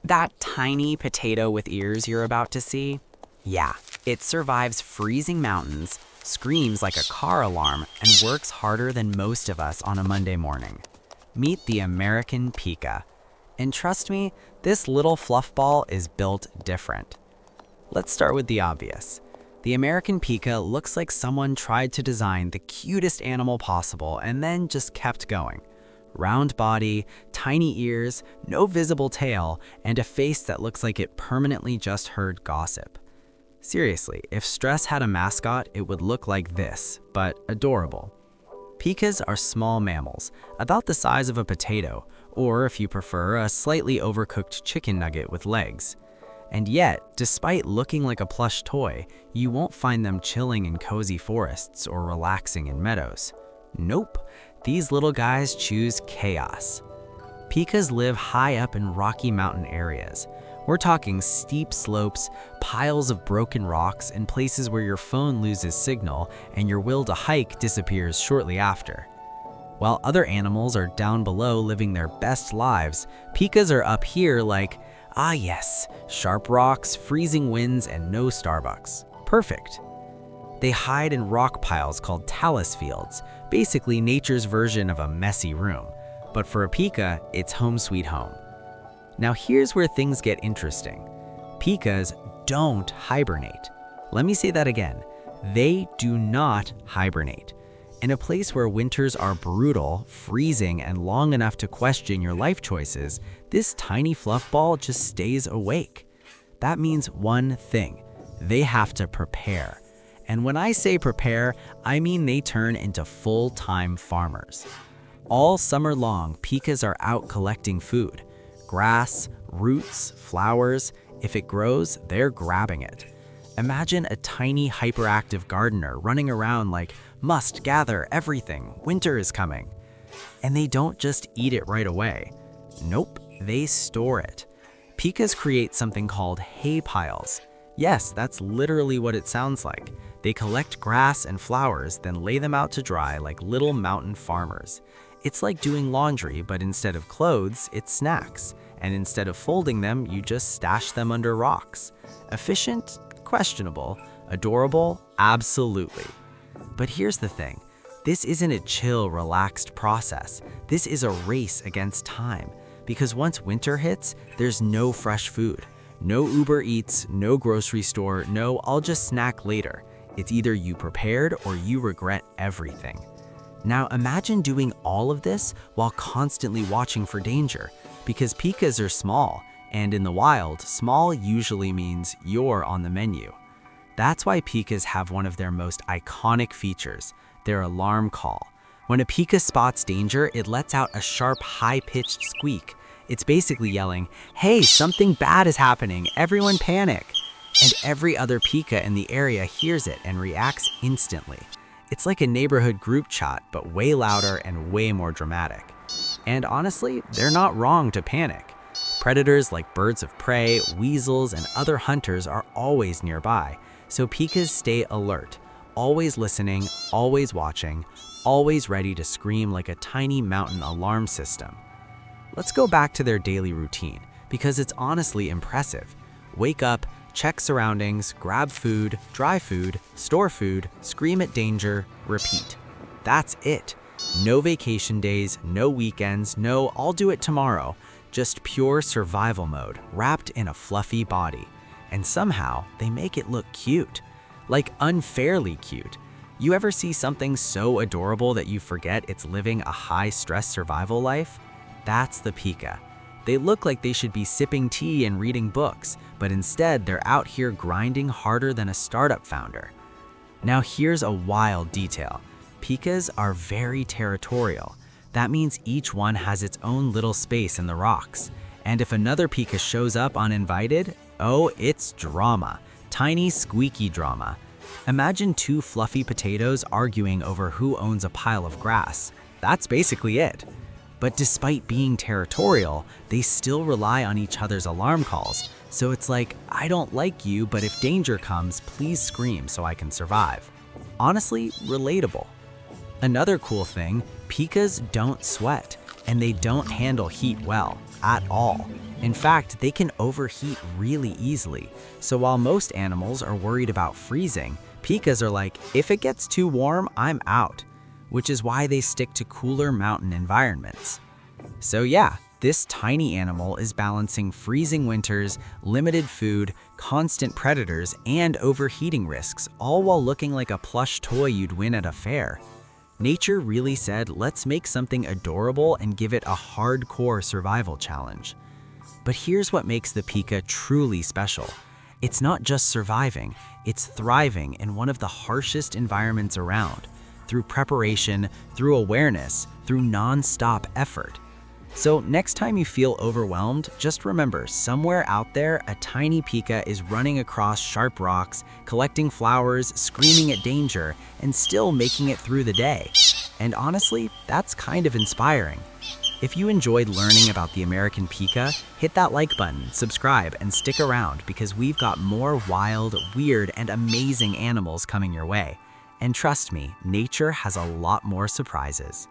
That tiny potato with ears you're about to see? Yeah, it survives freezing mountains, screams like a car alarm, and works harder than most of us on a Monday morning. Meet the American Pika. And trust me, this little fluff ball is built different. Let's start with the obvious. The American Pika looks like someone tried to design the cutest animal possible and then just kept going. Round body, tiny ears, no visible tail, and a face that looks like it permanently just heard gossip. Seriously, if stress had a mascot, it would look like this, but adorable. Pikas are small mammals, about the size of a potato, or if you prefer, a slightly overcooked chicken nugget with legs. And yet, despite looking like a plush toy, you won't find them chilling in cozy forests or relaxing in meadows. Nope, these little guys choose chaos. Pikas live high up in rocky mountain areas. We're talking steep slopes, piles of broken rocks, and places where your phone loses signal and your will to hike disappears shortly after. While other animals are down below living their best lives, Pikas are up here like, ah yes, sharp rocks, freezing winds, and no Starbucks. Perfect. They hide in rock piles called talus fields, basically nature's version of a messy room. But for a Pika, it's home sweet home. Now here's where things get interesting. Pikas don't hibernate. Let me say that again. They do not hibernate. In a place where winters are brutal, freezing, and long enough to question your life choices, this tiny fluff ball just stays awake. That means one thing. They have to prepare. And when I say prepare, I mean they turn into full-time farmers. All summer long, Pikas are out collecting food. Grass, roots, flowers. If it grows, they're grabbing it. Imagine a tiny hyperactive gardener running around like, must gather everything, winter is coming. And they don't just eat it right away. Nope, they store it. Pikas create something called hay piles. Yes, that's literally what it sounds like. They collect grass and flowers, then lay them out to dry like little mountain farmers. It's like doing laundry, but instead of clothes, it's snacks. And instead of folding them, you just stash them under rocks. Efficient? Questionable. Adorable? Absolutely. But here's the thing. This isn't a chill, relaxed process. This is a race against time. Because once winter hits, there's no fresh food. No Uber Eats, no grocery store, no I'll just snack later. It's either you prepared or you regret everything. Now imagine doing all of this while constantly watching for danger, because Pikas are small, and in the wild, small usually means you're on the menu. That's why Pikas have one of their most iconic features, their alarm call. When a Pika spots danger, it lets out a sharp, high-pitched squeak. It's basically yelling, hey, something bad is happening, everyone panic. And every other Pika in the area hears it and reacts instantly. It's like a neighborhood group chat, but way louder and way more dramatic. And honestly, they're not wrong to panic. Predators like birds of prey, weasels, and other hunters are always nearby, so Pikas stay alert, always listening, always watching, always ready to scream like a tiny mountain alarm system. Let's go back to their daily routine, because it's honestly impressive. Wake up, check surroundings, grab food, dry food, store food, scream at danger, repeat. That's it. No vacation days, no weekends, no I'll do it tomorrow. Just pure survival mode, wrapped in a fluffy body. And somehow, they make it look cute. Like unfairly cute. You ever see something so adorable that you forget it's living a high-stress survival life? That's the Pika. They look like they should be sipping tea and reading books, but instead they're out here grinding harder than a startup founder. Now here's a wild detail. Pikas are very territorial. That means each one has its own little space in the rocks. And if another Pika shows up uninvited, oh, it's drama. Tiny, squeaky drama. Imagine two fluffy potatoes arguing over who owns a pile of grass. That's basically it. But despite being territorial, they still rely on each other's alarm calls. So it's like, I don't like you, but if danger comes, please scream so I can survive. Honestly, relatable. Another cool thing, Pikas don't sweat, and they don't handle heat well. at all. In fact, they can overheat really easily. So while most animals are worried about freezing, pikas are like, if it gets too warm, I'm out, which is why they stick to cooler mountain environments. So yeah, this tiny animal is balancing freezing winters, limited food, constant predators, and overheating risks, all while looking like a plush toy you'd win at a fair. Nature really said, let's make something adorable and give it a hardcore survival challenge. But here's what makes the pika truly special. It's not just surviving, it's thriving in one of the harshest environments around, through preparation, through awareness, through non-stop effort. So next time you feel overwhelmed, just remember, somewhere out there, a tiny pika is running across sharp rocks, collecting flowers, screaming at danger, and still making it through the day. And honestly, that's kind of inspiring. If you enjoyed learning about the American pika, hit that like button, subscribe, and stick around because we've got more wild, weird, and amazing animals coming your way. And trust me, nature has a lot more surprises.